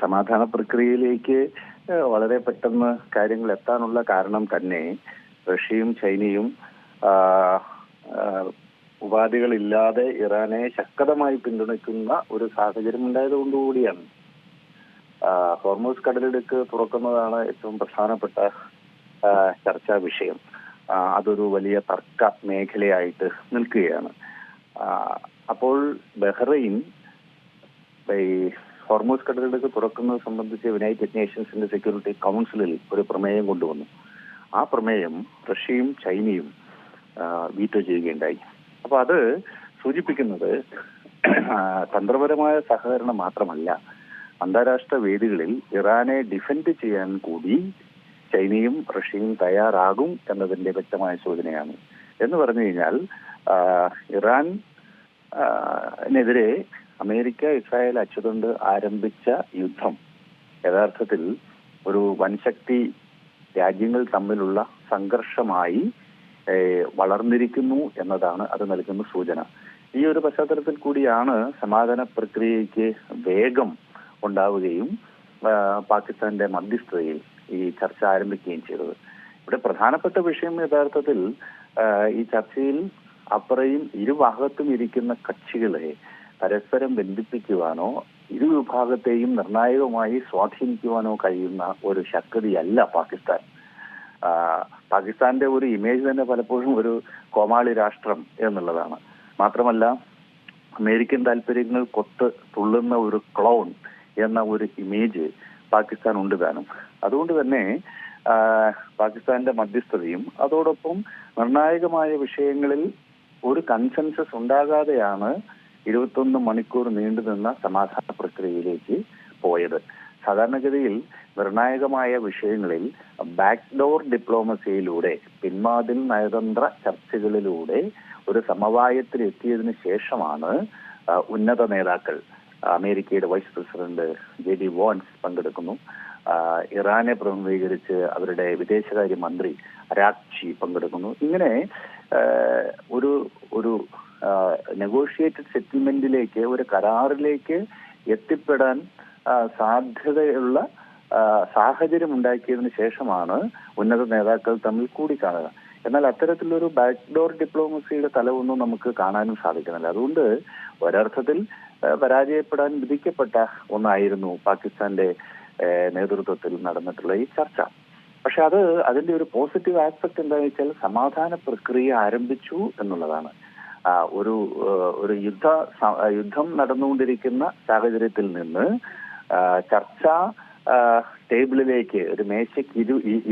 സമാധാന പ്രക്രിയയിലേക്ക് വളരെ പെട്ടെന്ന് കാര്യങ്ങൾ എത്താനുള്ള കാരണം തന്നെ റഷ്യയും ചൈനയും ഉപാധികളില്ലാതെ ഇറാനെ ശക്തമായി പിന്തുണയ്ക്കുന്ന ഒരു സാഹചര്യം ഉണ്ടായതുകൊണ്ടുകൂടിയാണ്. ഹോർമൂസ് കടലിടുക്ക് തുറക്കുന്നതാണ് ഏറ്റവും പ്രധാനപ്പെട്ട ചർച്ചാ വിഷയം. അതൊരു വലിയ തർക്ക മേഖലയായിട്ട് നിൽക്കുകയാണ്. അപ്പോൾ ബഹ്റൈൻ ഈ ഹോർമൂസ് കടലിടുക്ക് തുറക്കുന്നത് സംബന്ധിച്ച് യുണൈറ്റഡ് നേഷൻസിന്റെ സെക്യൂരിറ്റി കൗൺസിലിൽ ഒരു പ്രമേയം കൊണ്ടുവന്നു. ആ പ്രമേയം റഷ്യയും ചൈനയും വീറ്റോ ചെയ്യുകയുണ്ടായി. അപ്പൊ അത് സൂചിപ്പിക്കുന്നത് തന്ത്രപരമായ സഹകരണം മാത്രമല്ല, അന്താരാഷ്ട്ര വേദികളിൽ ഇറാനെ ഡിഫെൻഡ് ചെയ്യാൻ കൂടി ചൈനയും റഷ്യയും തയ്യാറാകും എന്നതിന്റെ വ്യക്തമായ സൂചനയാണ്. എന്ന് പറഞ്ഞു കഴിഞ്ഞാൽ ഇറാനെതിരെ അമേരിക്ക ഇസ്രായേൽ അച്ചുതണ്ട് ആരംഭിച്ച യുദ്ധം യഥാർത്ഥത്തിൽ ഒരു വൻശക്തി രാജ്യങ്ങൾ തമ്മിലുള്ള സംഘർഷമായി വളർന്നിരിക്കുന്നു എന്നതാണ് അത് നൽകുന്ന സൂചന. ഈ ഒരു പശ്ചാത്തലത്തിൽ കൂടിയാണ് സമാധാന പ്രക്രിയയ്ക്ക് വേഗം ഉണ്ടാവുകയും പാകിസ്ഥാന്റെ മധ്യസ്ഥതയിൽ ഈ ചർച്ച ആരംഭിക്കുകയും ചെയ്തത്. ഇവിടെ പ്രധാനപ്പെട്ട വിഷയം യഥാർത്ഥത്തിൽ ഈ ചർച്ചയിൽ അപ്പുറയും ഇരുഭാഗത്തും ഇരിക്കുന്ന കക്ഷികളെ പരസ്പരം ബന്ധിപ്പിക്കുവാനോ ഇരു വിഭാഗത്തെയും നിർണായകമായി സ്വാധീനിക്കുവാനോ കഴിയുന്ന ഒരു ശക്തിയല്ല പാകിസ്ഥാൻ. പാകിസ്ഥാന്റെ ഒരു ഇമേജ് തന്നെ പലപ്പോഴും ഒരു കോമാളി രാഷ്ട്രം എന്നുള്ളതാണ്. മാത്രമല്ല അമേരിക്കൻ താല്പര്യങ്ങൾ കൊത്ത് തുള്ളുന്ന ഒരു ക്ലൗൺ എന്ന ഒരു ഇമേജ് പാകിസ്ഥാൻ ഉണ്ട് താനും. അതുകൊണ്ട് തന്നെ പാകിസ്ഥാന്റെ മധ്യസ്ഥതയും അതോടൊപ്പം നിർണായകമായ വിഷയങ്ങളിൽ ഒരു കൺസെൻസസ് ഉണ്ടാകാതെയാണ് 21 മണിക്കൂർ നീണ്ടുനിന്ന സമാധാന പ്രക്രിയയിലേക്ക് പോയത്. സാധാരണഗതിയിൽ നിർണായകമായ വിഷയങ്ങളിൽ ബാക്ക്ഡോർ ഡിപ്ലോമസിയിലൂടെ, പിന്മാതിൽ നയതന്ത്ര ചർച്ചകളിലൂടെ ഒരു സമവായത്തിലെത്തിയതിനു ശേഷമാണ് ഉന്നത നേതാക്കൾ, അമേരിക്കയുടെ വൈസ് പ്രസിഡന്റ് JD വാൻസ് പങ്കെടുക്കുന്നു, ഇറാനെ പ്രതിനിധീകരിച്ച് അവരുടെ വിദേശകാര്യ മന്ത്രി അരാക്ചി പങ്കെടുക്കുന്നു. ഇങ്ങനെ ഒരു നെഗോഷിയേറ്റഡ് സെറ്റിൽമെന്റിലേക്ക്, ഒരു കരാറിലേക്ക് എത്തിപ്പെടാൻ സാധ്യതയുള്ള സാഹചര്യം ഉണ്ടാക്കിയതിനു ശേഷമാണ് ഉന്നത നേതാക്കൾ തമ്മിൽ കൂടിക്കാണുക. എന്നാൽ അത്തരത്തിലൊരു ബാക്ക്ഡോർ ഡിപ്ലോമസിയുടെ തലമൊന്നും നമുക്ക് കാണാനും സാധിക്കുന്നില്ല. അതുകൊണ്ട് ഒരർത്ഥത്തിൽ പരാജയപ്പെടാൻ വിധിക്കപ്പെട്ട ഒന്നായിരുന്നു പാകിസ്ഥാന്റെ നേതൃത്വത്തിൽ നടന്നിട്ടുള്ള ഈ ചർച്ച. പക്ഷെ അതിന്റെ ഒരു പോസിറ്റീവ് ആസ്പെക്ട് എന്താണെന്ന് വെച്ചാൽ സമാധാന പ്രക്രിയ ആരംഭിച്ചു എന്നുള്ളതാണ്. ഒരു യുദ്ധം നടന്നുകൊണ്ടിരിക്കുന്ന സാഹചര്യത്തിൽ നിന്ന് ചർച്ചാ ടേബിളിലേക്ക്, ഒരു മേശയ്ക്ക്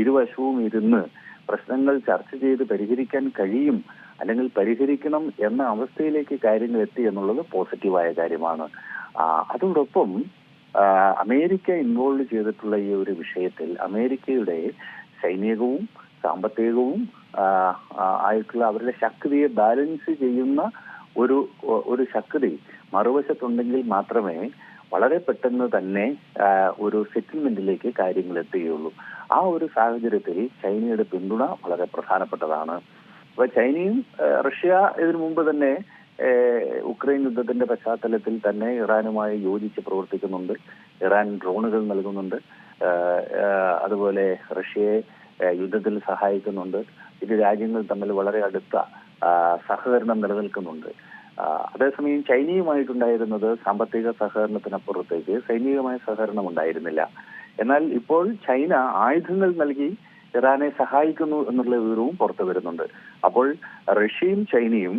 ഇരുവശവും ഇരുന്ന് പ്രശ്നങ്ങൾ ചർച്ച ചെയ്ത് പരിഹരിക്കാൻ കഴിയും, അല്ലെങ്കിൽ പരിഹരിക്കണം എന്ന അവസ്ഥയിലേക്ക് കാര്യങ്ങൾ എത്തി എന്നുള്ളത് പോസിറ്റീവായ കാര്യമാണ്. അതോടൊപ്പം അമേരിക്ക ഇൻവോൾവ് ചെയ്തിട്ടുള്ള ഈ ഒരു വിഷയത്തിൽ അമേരിക്കയുടെ സൈനികവും സാമ്പത്തികവും ആയിട്ടുള്ള അവരുടെ ശക്തിയെ ബാലൻസ് ചെയ്യുന്ന ഒരു ശക്തി മറുവശത്തുണ്ടെങ്കിൽ മാത്രമേ വളരെ പെട്ടെന്ന് തന്നെ ഒരു സെറ്റിൽമെന്റിലേക്ക് കാര്യങ്ങൾ എത്തുകയുള്ളൂ. ആ ഒരു സാഹചര്യത്തിൽ ചൈനയുടെ പിന്തുണ വളരെ പ്രധാനപ്പെട്ടതാണ്. അപ്പൊ ചൈനയും റഷ്യ ഇതിനു മുമ്പ് തന്നെ ഉക്രൈൻ യുദ്ധത്തിന്റെ പശ്ചാത്തലത്തിൽ തന്നെ ഇറാനുമായി യോജിച്ച് പ്രവർത്തിക്കുന്നുണ്ട്. ഇറാൻ ഡ്രോണുകൾ നൽകുന്നുണ്ട്, അതുപോലെ റഷ്യയെ യുദ്ധത്തിൽ സഹായിക്കുന്നുണ്ട്. ഇരു രാജ്യങ്ങൾ തമ്മിൽ വളരെ അടുത്ത സഹകരണം നിലനിൽക്കുന്നുണ്ട്. അതേസമയം ചൈനയുമായിട്ടുണ്ടായിരുന്നത് സാമ്പത്തിക സഹകരണത്തിനപ്പുറത്തേക്ക് സൈനികമായ സഹകരണം ഉണ്ടായിരുന്നില്ല. എന്നാൽ ഇപ്പോൾ ചൈന ആയുധങ്ങൾ നൽകി ഇറാനെ സഹായിക്കുന്നു എന്നുള്ള വിവരവും പുറത്തു വരുന്നുണ്ട്. അപ്പോൾ റഷ്യയും ചൈനയും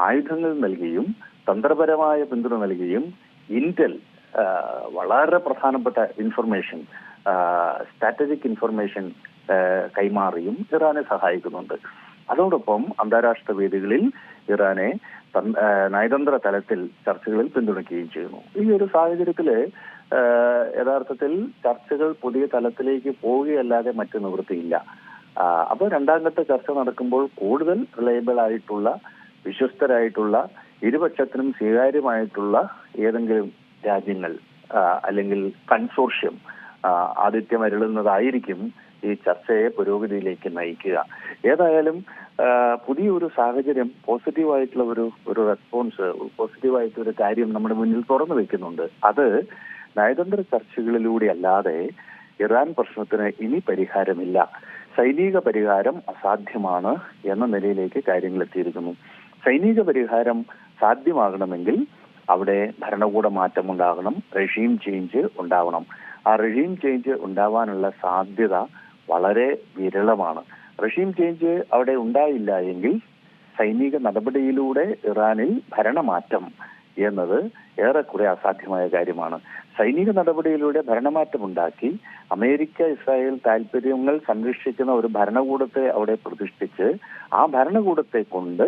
ആയുധങ്ങൾ നൽകിയും തന്ത്രപരമായ പിന്തുണ നൽകിയും ഇന്റൽ, വളരെ പ്രധാനപ്പെട്ട ഇൻഫർമേഷൻ, സ്ട്രാറ്റജിക് ഇൻഫർമേഷൻ കൈമാറിയും ഇറാനെ സഹായിക്കുന്നുണ്ട്. അതോടൊപ്പം അന്താരാഷ്ട്ര വേദികളിൽ ഇറാനെ നയതന്ത്ര തലത്തിൽ ചർച്ചകളിൽ പിന്തുണയ്ക്കുകയും ചെയ്യുന്നു. ഈ ഒരു സാഹചര്യത്തില് യഥാർത്ഥത്തിൽ ചർച്ചകൾ പുതിയ തലത്തിലേക്ക് പോവുകയല്ലാതെ മറ്റു നിവൃത്തിയില്ല. അപ്പോൾ രണ്ടാം ഘട്ട ചർച്ച നടക്കുമ്പോൾ കൂടുതൽ റിലയബിൾ ആയിട്ടുള്ള, വിശ്വസ്തരായിട്ടുള്ള, ഇരുപക്ഷത്തിനും സ്വീകാര്യമായിട്ടുള്ള ഏതെങ്കിലും രാജ്യങ്ങൾ അല്ലെങ്കിൽ കൺസോർഷ്യം ആതിഥ്യമരുളുന്നതായിരിക്കും ഈ ചർച്ചയെ പുരോഗതിയിലേക്ക് നയിക്കുക. ഏതായാലും പുതിയൊരു സാഹചര്യം, പോസിറ്റീവായിട്ടുള്ള ഒരു റെസ്പോൺസ്, പോസിറ്റീവായിട്ടൊരു കാര്യം നമ്മുടെ മുന്നിൽ തുറന്നു വെക്കുന്നുണ്ട്. അത് നയതന്ത്ര ചർച്ചകളിലൂടെ അല്ലാതെ ഇറാൻ പ്രശ്നത്തിന് ഇനി പരിഹാരമില്ല, സൈനിക പരിഹാരം അസാധ്യമാണ് എന്ന നിലയിലേക്ക് കാര്യങ്ങൾ എത്തിയിരിക്കുന്നു. സൈനിക പരിഹാരം സാധ്യമാകണമെങ്കിൽ അവിടെ ഭരണകൂട മാറ്റം ഉണ്ടാകണം, റെഷീം ചേഞ്ച് ഉണ്ടാവണം. ആ റെഷീം ചേഞ്ച് ഉണ്ടാവാനുള്ള സാധ്യത വളരെ വിരളമാണ്. റെഷീം ചേഞ്ച് അവിടെ ഉണ്ടായില്ല എങ്കിൽ സൈനിക നടപടിയിലൂടെ ഇറാനിൽ ഭരണമാറ്റം എന്നത് ഏറെക്കുറെ അസാധ്യമായ കാര്യമാണ്. സൈനിക നടപടിയിലൂടെ ഭരണമാറ്റമുണ്ടാക്കി അമേരിക്ക ഇസ്രായേൽ താല്പര്യങ്ങൾ സംരക്ഷിക്കുന്ന ഒരു ഭരണകൂടത്തെ അവിടെ പ്രതിഷ്ഠിച്ച് ആ ഭരണകൂടത്തെ കൊണ്ട്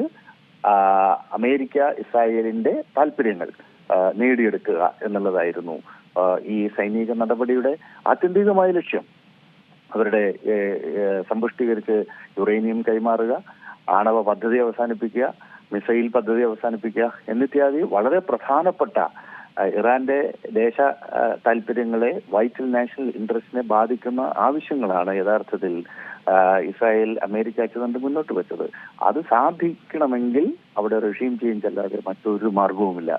അമേരിക്ക ഇസ്രായേലിന്റെ താല്പര്യങ്ങൾ നേടിയെടുക്കുക എന്നുള്ളതായിരുന്നു ഈ സൈനിക നടപടിയുടെ ആത്യന്തികമായ ലക്ഷ്യം. അവരുടെ സമ്പുഷ്ടീകരിച്ച് യുറേനിയം കൈമാറുക, ആണവ പദ്ധതി അവസാനിപ്പിക്കുക, മിസൈൽ പദ്ധതി അവസാനിപ്പിക്കുക എന്നിത്യാദി വളരെ പ്രധാനപ്പെട്ട ഇറാന്റെ ദേശ താല്പര്യങ്ങളെ, വൈറ്റൽ നാഷണൽ ഇൻട്രസ്റ്റിനെ ബാധിക്കുന്ന ആവശ്യങ്ങളാണ് യഥാർത്ഥത്തിൽ ഇസ്രായേൽ അമേരിക്ക അച്ചുതണ്ട് മുന്നോട്ട് വെച്ചത്. അത് സാധിക്കണമെങ്കിൽ അവിടെ റെഷീം ചേഞ്ച് അല്ലാതെ മറ്റൊരു മാർഗവുമില്ല.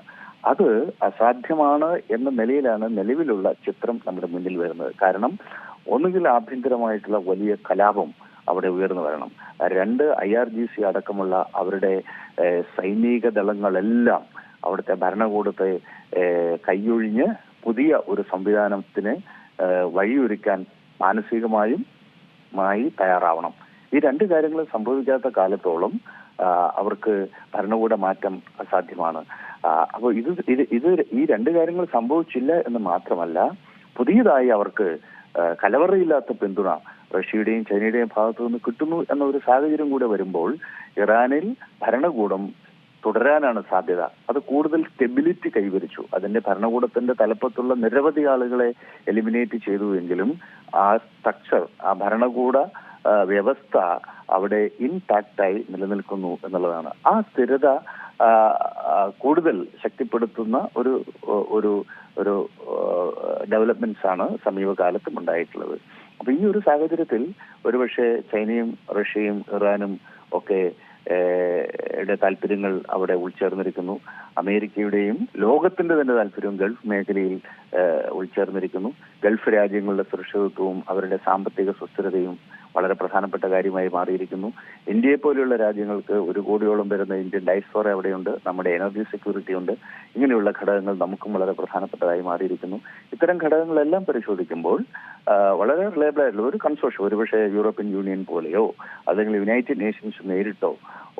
അത് അസാധ്യമാണ് എന്ന നിലയിലാണ് നിലവിലുള്ള ചിത്രം നമ്മുടെ മുന്നിൽ വരുന്നത്. കാരണം ഒന്നുകിൽ ആഭ്യന്തരമായിട്ടുള്ള വലിയ കലാപം അവിടെ ഉയർന്നു വരണം, രണ്ട് IRGC അടക്കമുള്ള അവരുടെ സൈനിക ദളങ്ങളെല്ലാം അവിടുത്തെ ഭരണകൂടത്തെ കൈയൊഴിഞ്ഞ് പുതിയ ഒരു സംവിധാനത്തിന് വഴിയൊരുക്കാൻ മാനസികമായി തയ്യാറാവണം. ഈ രണ്ട് കാര്യങ്ങളും സംഭവിക്കാത്ത കാലത്തോളം അവർക്ക് ഭരണകൂട മാറ്റം അസാധ്യമാണ്. അപ്പോൾ ഇത് ഈ രണ്ട് കാര്യങ്ങൾ സംഭവിച്ചില്ല എന്ന് മാത്രമല്ല, പുതിയതായി അവർക്ക് കലവറയില്ലാത്ത പിന്തുണ റഷ്യയുടെയും ചൈനയുടെയും ഭാഗത്തു നിന്ന് കിട്ടുന്നു എന്ന ഒരു സാഹചര്യം കൂടെ വരുമ്പോൾ ഇറാനിൽ ഭരണകൂടം തുടരാനാണ് സാധ്യത. അത് കൂടുതൽ സ്റ്റെബിലിറ്റി കൈവരിച്ചു. അതിന്റെ ഭരണകൂടത്തിന്റെ തലപ്പത്തുള്ള നിരവധി ആളുകളെ എലിമിനേറ്റ് ചെയ്തു എങ്കിലും ആ സ്ട്രക്ചർ, ആ ഭരണകൂട വ്യവസ്ഥ അവിടെ ഇൻടാക്റ്റായി നിലനിൽക്കുന്നു എന്നുള്ളതാണ്. ആ സ്ഥിരത കൂടുതൽ ശക്തിപ്പെടുത്തുന്ന ഒരു ഒരു ഒരു ഡെവലപ്മെന്റ്സ് ആണ് സമീപകാലത്തും ഉണ്ടായിട്ടുള്ളത്. അപ്പൊ ഈ ഒരു സാഹചര്യത്തിൽ ഒരുപക്ഷെ ചൈനയും റഷ്യയും ഇറാനും ഒക്കെ താല്പര്യങ്ങൾ അവിടെ ഉൾച്ചേർന്നിരിക്കുന്നു. അമേരിക്കയുടെയും ലോകത്തിന്റെ തന്നെ താല്പര്യവും ഗൾഫ് മേഖലയിൽ ഉൾച്ചേർന്നിരിക്കുന്നു. ഗൾഫ് രാജ്യങ്ങളുടെ സുരക്ഷിതത്വവും അവരുടെ സാമ്പത്തിക സുസ്ഥിരതയും വളരെ പ്രധാനപ്പെട്ട കാര്യമായി മാറിയിരിക്കുന്നു. ഇന്ത്യയെ പോലെയുള്ള രാജ്യങ്ങൾക്ക് 1 കോടിയോളം വരുന്ന ഇന്ത്യൻ ഡയസ്പോറ അവിടെയുണ്ട്, നമ്മുടെ എനർജി സെക്യൂരിറ്റി ഉണ്ട്. ഇങ്ങനെയുള്ള ഘടകങ്ങൾ നമുക്കും വളരെ പ്രധാനപ്പെട്ടതായി മാറിയിരിക്കുന്നു. ഇത്തരം ഘടകങ്ങളെല്ലാം പരിശോധിക്കുമ്പോൾ വളരെ റിലയബിൾ ആയിട്ടുള്ള ഒരു കൺസോർഷ്യം, ഒരുപക്ഷെ യൂറോപ്യൻ യൂണിയൻ പോലെയോ അല്ലെങ്കിൽ യുണൈറ്റഡ് നേഷൻസ് നേരിട്ടോ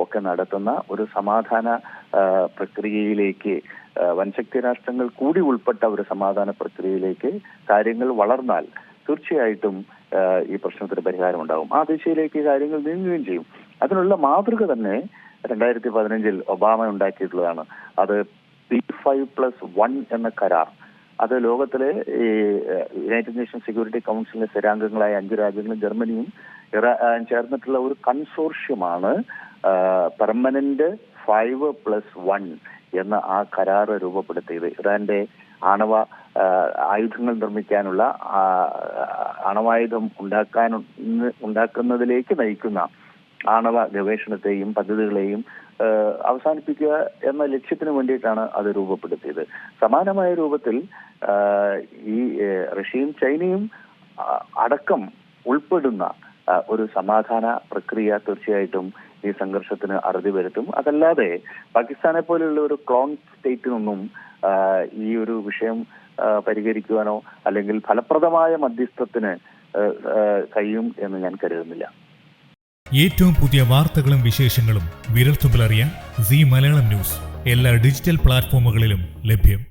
ഒക്കെ നടത്തുന്ന ഒരു സമാധാന പ്രക്രിയയിലേക്ക്, വൻശക്തി രാഷ്ട്രങ്ങൾ കൂടി ഉൾപ്പെട്ട ഒരു സമാധാന പ്രക്രിയയിലേക്ക് കാര്യങ്ങൾ വളർന്നാൽ തീർച്ചയായിട്ടും ഈ പ്രശ്നത്തിന് പരിഹാരം ഉണ്ടാകും. ആ ദിശയിലേക്ക് കാര്യങ്ങൾ നീങ്ങുകയും ചെയ്യും. അതിനുള്ള മാതൃക തന്നെ 2015 ഒബാമ ഉണ്ടാക്കിയിട്ടുള്ളതാണ്. അത് P5+1 എന്ന കരാർ. അത് ലോകത്തിലെ ഈ യുണൈറ്റഡ് നേഷൻ സെക്യൂരിറ്റി കൗൺസിലിലെ സ്ഥിരാംഗങ്ങളായ 5 രാജ്യങ്ങളും ജർമ്മനിയും ചേർന്നിട്ടുള്ള ഒരു കൺസോർഷ്യമാണ് പെർമനന്റ് 5+1 എന്ന ആ കരാർ രൂപപ്പെടുത്തിയത്. ഇറാന്റെ ആണവ ആയുധങ്ങൾ നിർമ്മിക്കാനുള്ള ആണവായുധം ഉണ്ടാക്കുന്നതിലേക്ക് നയിക്കുന്ന ആണവ ഗവേഷണത്തെയും പദ്ധതികളെയും അവസാനിപ്പിക്കുക എന്ന ലക്ഷ്യത്തിന് വേണ്ടിയിട്ടാണ് അത് രൂപപ്പെടുത്തിയത്. സമാനമായ രൂപത്തിൽ ഈ റഷ്യയും ചൈനയും അടക്കം ഉൾപ്പെടുന്ന ഒരു സമാധാന പ്രക്രിയ തീർച്ചയായിട്ടും ഈ സംഘർഷത്തിന് അറുതി വരുത്തും. അതല്ലാതെ പാകിസ്ഥാനെ പോലെയുള്ള ഒരു ക്ലോൺ സ്റ്റേറ്റിനൊന്നും ഈ ഒരു വിഷയം പരിഹരിക്കുവാനോ അല്ലെങ്കിൽ ഫലപ്രദമായ മധ്യസ്ഥത്തിന് കഴിയും എന്ന് ഞാൻ കരുതുന്നില്ല. ഏറ്റവും പുതിയ വാർത്തകളും വിശേഷങ്ങളും വിരൽത്തുമ്പിലറിയാൻ സീ മലയാളം ന്യൂസ് എല്ലാ ഡിജിറ്റൽ പ്ലാറ്റ്ഫോമുകളിലും ലഭ്യം.